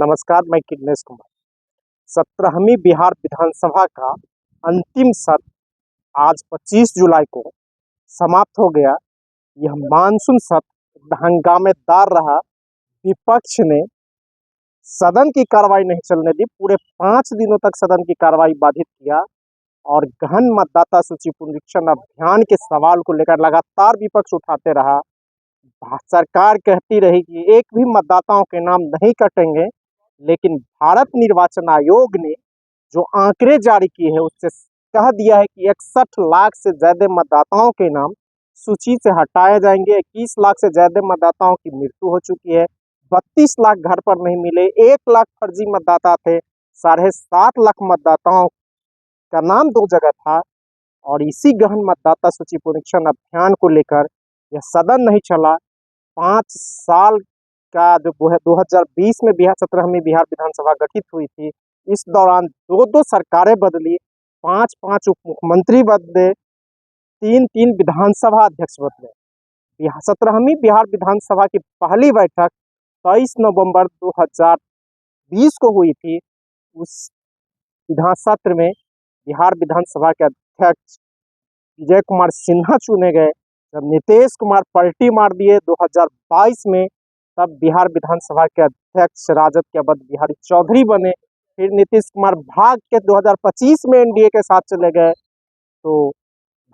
नमस्कार, मैं किन्नेस कुमार। 17वीं बिहार विधानसभा का अंतिम सत्र आज 25 जुलाई को समाप्त हो गया। यह मानसून सत्र हंगामेदार रहा। विपक्ष ने सदन की कार्रवाई नहीं चलने दी। पूरे 5 दिनों तक सदन की कार्रवाई बाधित किया और गहन मतदाता सूची पुनरीक्षण अभियान के सवाल को लेकर लगातार विपक्ष उठाते रहा। सरकार कहती रही कि एक भी मतदाताओं के नाम नहीं कटेंगे, लेकिन भारत निर्वाचन आयोग ने जो आंकड़े जारी किए हैं उससे कह दिया है कि 61 लाख से ज्यादा मतदाताओं के नाम सूची से हटाए जाएंगे। 21 लाख से ज्यादा मतदाताओं की मृत्यु हो चुकी है। 32 लाख घर पर नहीं मिले। 1 लाख फर्जी मतदाता थे। 7.5 लाख मतदाताओं का नाम 2 जगह था। और इसी गहन मतदाता सूची पुनरीक्षण अभियान को लेकर यह सदन नहीं चला। 5 साल का जो 2020 में 17वीं बिहार विधानसभा गठित हुई थी, इस दौरान 2 सरकारें बदली, 5 उप मुख्यमंत्री बदले, 3 विधानसभा अध्यक्ष बदले। 17वीं बिहार विधानसभा की पहली बैठक 23 नवंबर 2020 को हुई थी। उस विधान सत्र में बिहार विधानसभा के अध्यक्ष विजय कुमार सिन्हा चुने गए। जब नीतीश कुमार पलटी मार दिए 2022 में, तब बिहार विधानसभा के अध्यक्ष राजद के अवध बिहारी चौधरी बने। फिर नीतीश कुमार भाग के 2025 में एनडीए के साथ चले गए, तो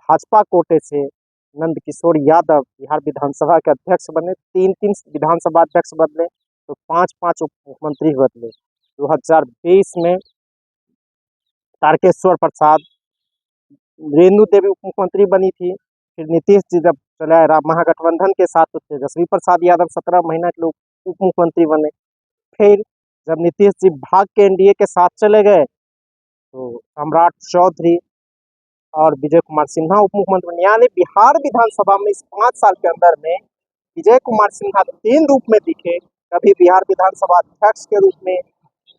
भाजपा कोटे से नंद किशोर यादव बिहार विधानसभा के अध्यक्ष बने। 3 विधानसभा अध्यक्ष बदले, तो 5 उप मुख्यमंत्री बदले। 2020 में तारकेश्वर प्रसाद, रेणु देवी उप मुख्यमंत्री बनी थी। फिर नीतीश जी जब चले आए महागठबंधन के साथ, तो तेजस्वी प्रसाद यादव 17 महीना के लोग उप मुख्यमंत्री बने। फिर जब नीतीश जी भाग के एनडीए के साथ चले गए, तो सम्राट चौधरी और विजय कुमार सिन्हा उप मुख्यमंत्री बने। यानी बिहार विधानसभा में इस 5 साल के अंदर में विजय कुमार सिन्हा 3 रूप में दिखे। कभी बिहार विधानसभा अध्यक्ष के रूप में,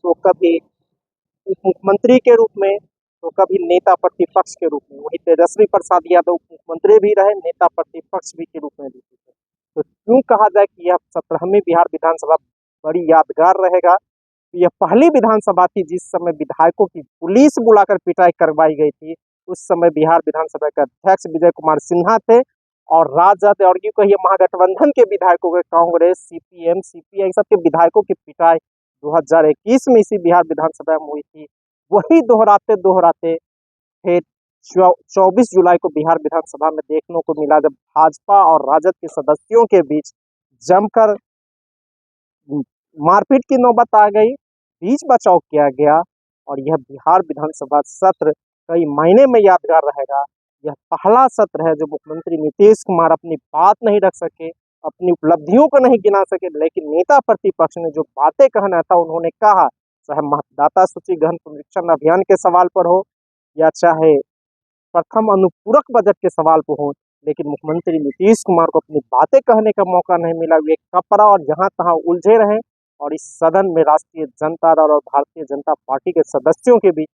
तो कभी उप मुख्यमंत्री के रूप में, तो कभी नेता प्रतिपक्ष के रूप में। वही तेजस्वी प्रसाद यादव उप मुख्यमंत्री भी रहे, नेता प्रतिपक्ष भी के रूप में भी थे। तो क्यों कहा जाए कि यह 17वीं बिहार विधानसभा बड़ी यादगार रहेगा। यह पहली विधानसभा थी जिस समय विधायकों की पुलिस बुलाकर पिटाई करवाई गई थी। उस समय बिहार विधानसभा के अध्यक्ष विजय कुमार सिन्हा थे और राजद और यूं कहिए महागठबंधन के विधायकों के, कांग्रेस, सीपीएम, सीपीआई सबके विधायकों की पिटाई 2021 में इसी बिहार विधानसभा में हुई थी। वही दोहराते दोहराते फिर 24 जुलाई को बिहार विधानसभा में देखने को मिला, जब भाजपा और राजद के सदस्यों के बीच जमकर मारपीट की नौबत आ गई, बीच बचाव किया गया। और यह बिहार विधानसभा सत्र कई मायने में यादगार रहेगा। यह पहला सत्र है जो मुख्यमंत्री नीतीश कुमार अपनी बात नहीं रख सके, अपनी उपलब्धियों को नहीं गिना सके, लेकिन नेता प्रतिपक्ष ने जो बातें कहना था उन्होंने कहा। चाहे मतदाता सूची गहन पुनरीक्षण अभियान के सवाल पर हो, या चाहे प्रथम अनुपूरक बजट के सवाल पर हो, लेकिन मुख्यमंत्री नीतीश कुमार को अपनी बातें कहने का मौका नहीं मिला। वे कपड़ा और जहां तहां उलझे रहे और इस सदन में राष्ट्रीय जनता दल और भारतीय जनता पार्टी के सदस्यों के बीच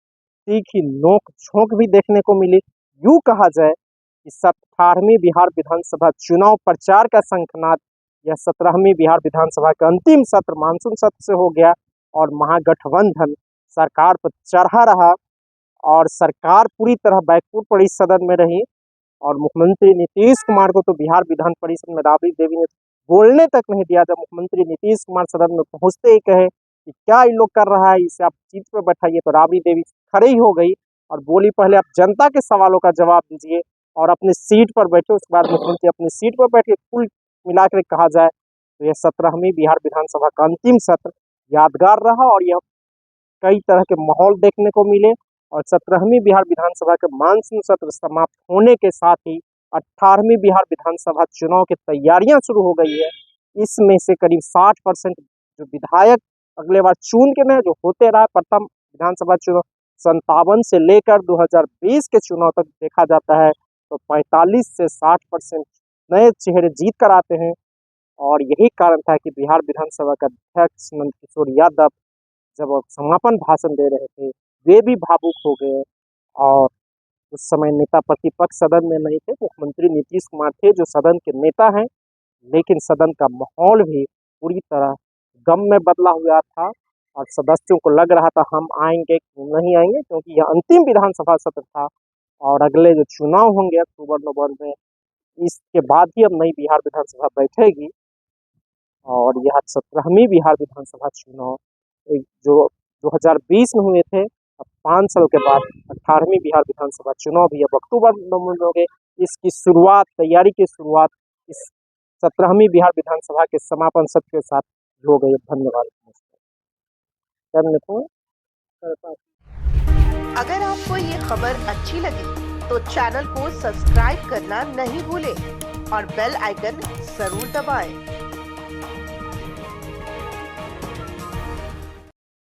तीखी नोक झोंक भी देखने को मिली। यूं कहा जाए कि 18वीं बिहार विधानसभा चुनाव प्रचार का शंखनाद यह 17वीं बिहार विधानसभा का अंतिम सत्र मानसून सत्र से हो गया और महागठबंधन सरकार पर चढ़ा रहा और सरकार पूरी तरह बैकफुट पर इस सदन में रही। और मुख्यमंत्री नीतीश कुमार को तो बिहार विधान परिषद में राबड़ी देवी ने बोलने तक नहीं दिया। जब मुख्यमंत्री नीतीश कुमार सदन में पहुंचते ही कहे कि क्या ये लोग कर रहा है, इसे आप सीट पर बैठाइए, तो राबड़ी देवी खड़ी हो गई और बोली, पहले आप जनता के सवालों का जवाब दीजिए और अपनी सीट पर बैठे। उसके बाद मुख्यमंत्री अपनी सीट पर बैठे। कुल मिलाकर कहा जाए तो यह 17वीं बिहार विधानसभा का अंतिम सत्र यादगार रहा और यह कई तरह के माहौल देखने को मिले। और 17वीं बिहार विधानसभा के मानसून सत्र समाप्त होने के साथ ही 18वीं बिहार विधानसभा चुनाव की तैयारियां शुरू हो गई है। इसमें से करीब 60% जो विधायक अगले बार चुन के में जो होते रहा प्रथम विधानसभा चुनाव 57 से लेकर 2020 के चुनाव तक देखा जाता है, तो 45 से 60% नए चेहरे जीत कर आते हैं। और यही कारण था कि बिहार विधानसभा का अध्यक्ष नंद किशोर यादव जब समापन भाषण दे रहे थे, वे भी भावुक हो गए। और उस समय नेता प्रतिपक्ष सदन में नहीं थे, मुख्यमंत्री नीतीश कुमार थे जो सदन के नेता हैं, लेकिन सदन का माहौल भी पूरी तरह गम में बदला हुआ था और सदस्यों को लग रहा था हम आएंगे कि नहीं आएंगे, क्योंकि यह अंतिम विधानसभा सत्र था और अगले जो चुनाव होंगे अक्टूबर नवंबर में, इसके बाद ही अब नई बिहार विधानसभा बैठेगी और यह 17वीं बिहार विधानसभा चुनाव जो 2020 में हुए थे, अब 5 साल के बाद 18वीं बिहार विधानसभा चुनाव भी अब अक्टूबर नवंबर में होंगे। इसकी शुरुआत, तैयारी की शुरुआत इस 17वीं बिहार विधानसभा के समापन सत्र के साथ हो गई। धन्यवाद। अगर आपको ये खबर अच्छी लगी तो चैनल को सब्सक्राइब करना नहीं भूलें और बेल आइकन जरूर दबाएं।